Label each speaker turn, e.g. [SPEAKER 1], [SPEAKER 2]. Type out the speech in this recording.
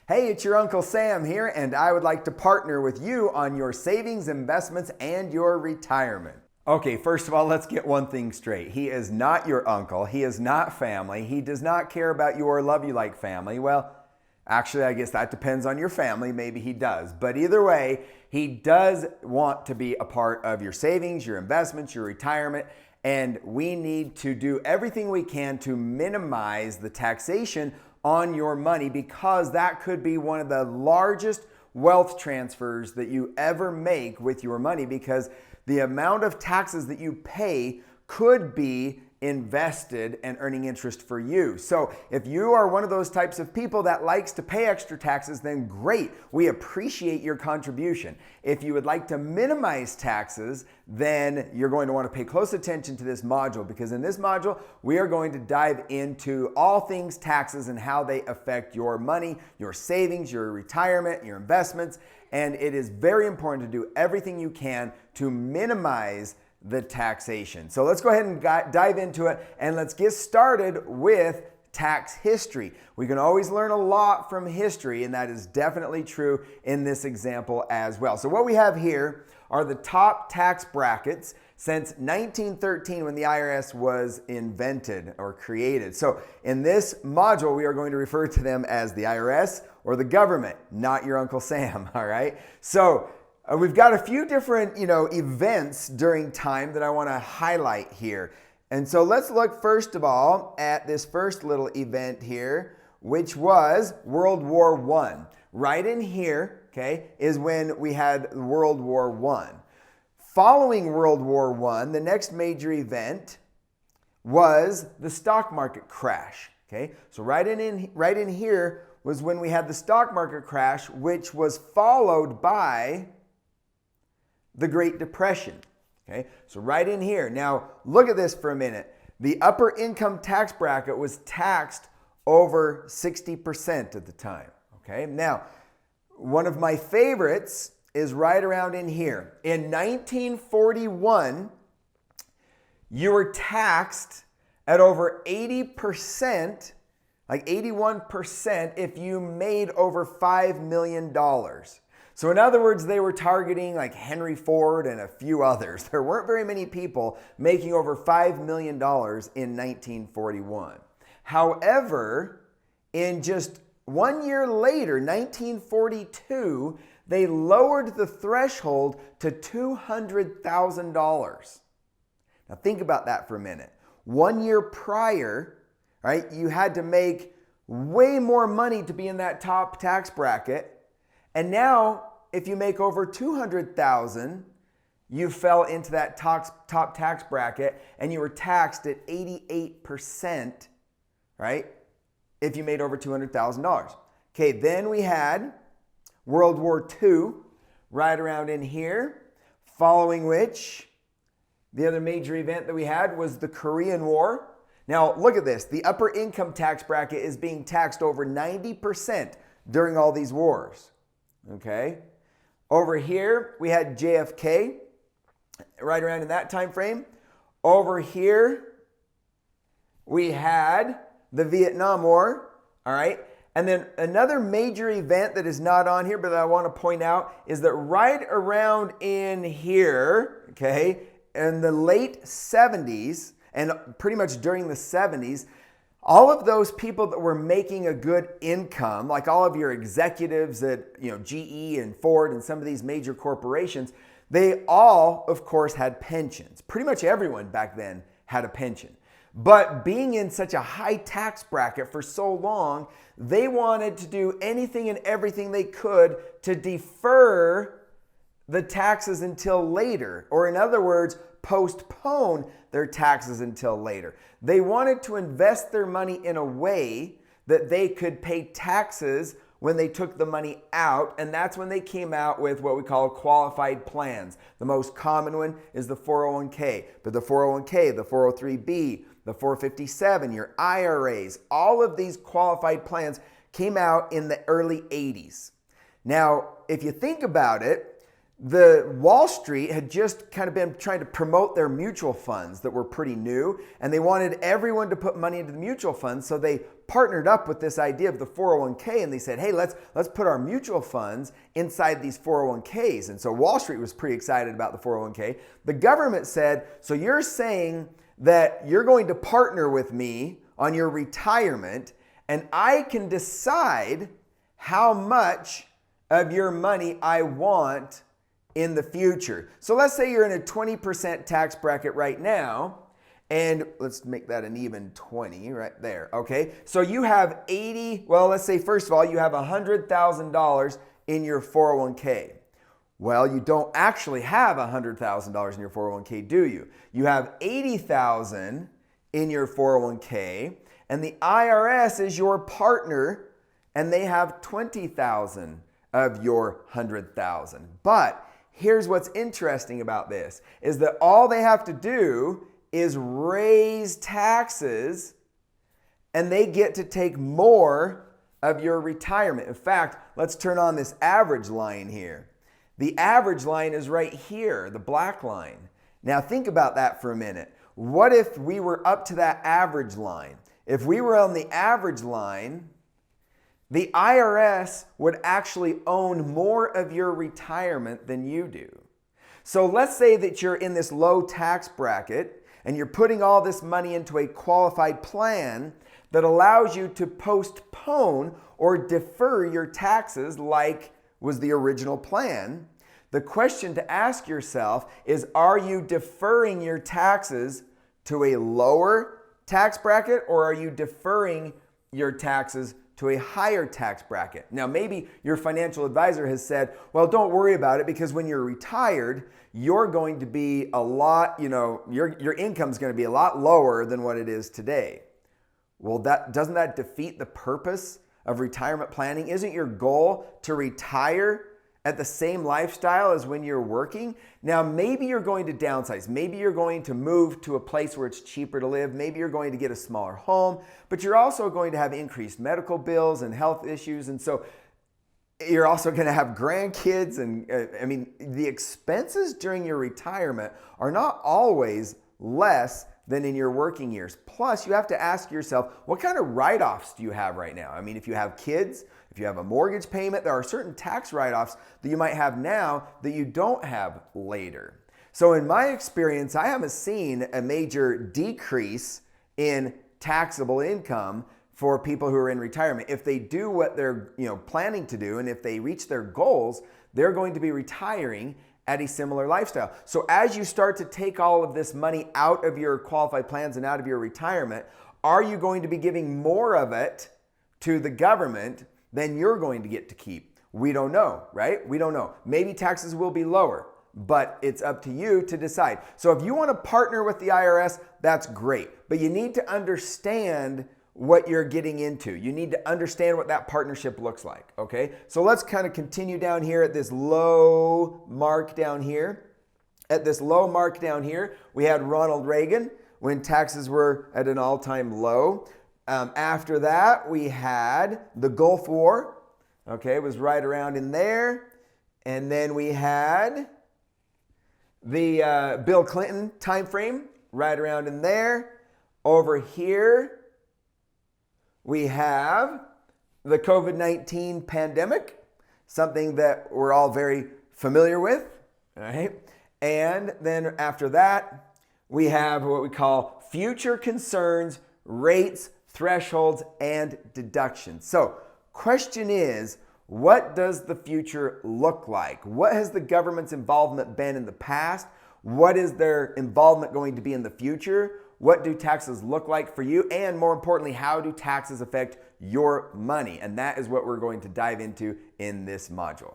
[SPEAKER 1] Hey, it's your Uncle Sam here, and I would like to partner with you on your savings, investments, and your retirement. Okay, first of all, let's get one thing straight. He is not your uncle. He is not family. He does not care about you or love you like family. Well, actually, I guess that depends on your family. Maybe he does. But either way, he does want to be a part of your savings, your investments, your retirement. And we need to do everything we can to minimize the taxation on your money, because that could be one of the largest wealth transfers that you ever make with your money, because the amount of taxes that you pay could be invested and earning interest for you. So if you are one of those types of people that likes to pay extra taxes, then great. We appreciate your contribution. If you would like to minimize taxes, then you're going to want to pay close attention to this module, because in this module, we are going to dive into all things taxes and how they affect your money, your savings, your retirement, your investments. And it is very important to do everything you can to minimize the taxation. So let's go ahead and dive into it, and let's get started with tax history. We can always learn a lot from history, and that is definitely true in this example as well. So what we have here are the top tax brackets since 1913, when the IRS was invented or created. So in this module, we are going to refer to them as the IRS or the government, not your Uncle Sam, all right? So we've got a few different, events during time that I want to highlight here. And so let's look first of all at this first little event here, which was World War I. Right in here, okay, is when we had World War I. Following World War I, the next major event was the stock market crash, okay? So right in here was when we had the stock market crash, which was followed by the Great Depression. Okay, so right in here. Now, look at this for a minute. The upper income tax bracket was taxed over 60% at the time. Okay, now, one of my favorites is right around in here. In 1941, you were taxed at over 80%, like 81%, if you made over $5 million. So in other words, they were targeting like Henry Ford and a few others. There weren't very many people making over $5 million in 1941. However, in just 1 year later, 1942, they lowered the threshold to $200,000. Now think about that for a minute. 1 year prior, right, you had to make way more money to be in that top tax bracket. And now, if you make over $200,000, you fell into that top tax bracket, and you were taxed at 88%, right? If you made over $200,000. Okay, then we had World War II right around in here, following which the other major event that we had was the Korean War. Now, look at this. The upper income tax bracket is being taxed over 90% during all these wars. Okay, over here we had JFK right around in that time frame. Over here we had the Vietnam War, all right? And then another major event that is not on here but that I want to point out is that right around in here, okay, in the late 70s and pretty much during the 70s, all of those people that were making a good income, like all of your executives at GE and Ford and some of these major corporations, they all, of course, had pensions. Pretty much everyone back then had a pension. But being in such a high tax bracket for so long, they wanted to do anything and everything they could to defer the taxes until later. Or in other words, postpone their taxes until later. They wanted to invest their money in a way that they could pay taxes when they took the money out, and that's when they came out with what we call qualified plans. The most common one is the 401k, but the 401k, the 403b, the 457, your IRAs, all of these qualified plans came out in the early 80s. Now, if you think about it, The Wall Street had just kind of been trying to promote their mutual funds that were pretty new, and they wanted everyone to put money into the mutual funds, so they partnered up with this idea of the 401k, and they said, hey, let's put our mutual funds inside these 401ks. And so Wall Street was pretty excited about the 401k. The government said, so you're saying that you're going to partner with me on your retirement, and I can decide how much of your money I want in the future. So let's say you're in a 20% tax bracket right now, and let's make that an even 20 right there, okay? So you have let's say first of all, you have $100,000 in your 401k. Well, you don't actually have $100,000 in your 401k, do you? You have $80,000 in your 401k, and the IRS is your partner, and they have $20,000 of your $100,000. But here's what's interesting about this, is that all they have to do is raise taxes, and they get to take more of your retirement. In fact, let's turn on this average line here. The average line is right here, the black line. Now think about that for a minute. What if we were up to that average line? If we were on the average line, the IRS would actually own more of your retirement than you do. So let's say that you're in this low tax bracket and you're putting all this money into a qualified plan that allows you to postpone or defer your taxes like was the original plan. The question to ask yourself is, are you deferring your taxes to a lower tax bracket, or are you deferring your taxes to a higher tax bracket? Now, maybe your financial advisor has said, well, don't worry about it, because when you're retired, you're going to be a lot, your income's going to be a lot lower than what it is today. Well, doesn't that defeat the purpose of retirement planning? Isn't your goal to retire at the same lifestyle as when you're working? Now, maybe you're going to downsize. Maybe you're going to move to a place where it's cheaper to live. Maybe you're going to get a smaller home, but you're also going to have increased medical bills and health issues. And so you're also going to have grandkids. And the expenses during your retirement are not always less than in your working years. Plus, you have to ask yourself, what kind of write-offs do you have right now? If you have kids, if you have a mortgage payment, there are certain tax write-offs that you might have now that you don't have later. So in my experience, I haven't seen a major decrease in taxable income for people who are in retirement. If they do what they're planning to do, and if they reach their goals, they're going to be retiring at a similar lifestyle. So as you start to take all of this money out of your qualified plans and out of your retirement, are you going to be giving more of it to the government than you're going to get to keep? We don't know, right? We don't know. Maybe taxes will be lower, but it's up to you to decide. So if you want to partner with the IRS, that's great, but you need to understand what you're getting into. You need to understand what that partnership looks like, okay? So let's kind of continue down here at this low mark down here. At this low mark down here, we had Ronald Reagan when taxes were at an all-time low. After that, we had the Gulf War, okay, it was right around in there. And then we had the Bill Clinton time frame, right around in there. Over here, we have the COVID-19 pandemic, something that we're all very familiar with, all right? And then after that, we have what we call future concerns, rates, thresholds, and deductions. So, question is, what does the future look like? What has the government's involvement been in the past? What is their involvement going to be in the future? What do taxes look like for you? And more importantly, how do taxes affect your money? And that is what we're going to dive into in this module.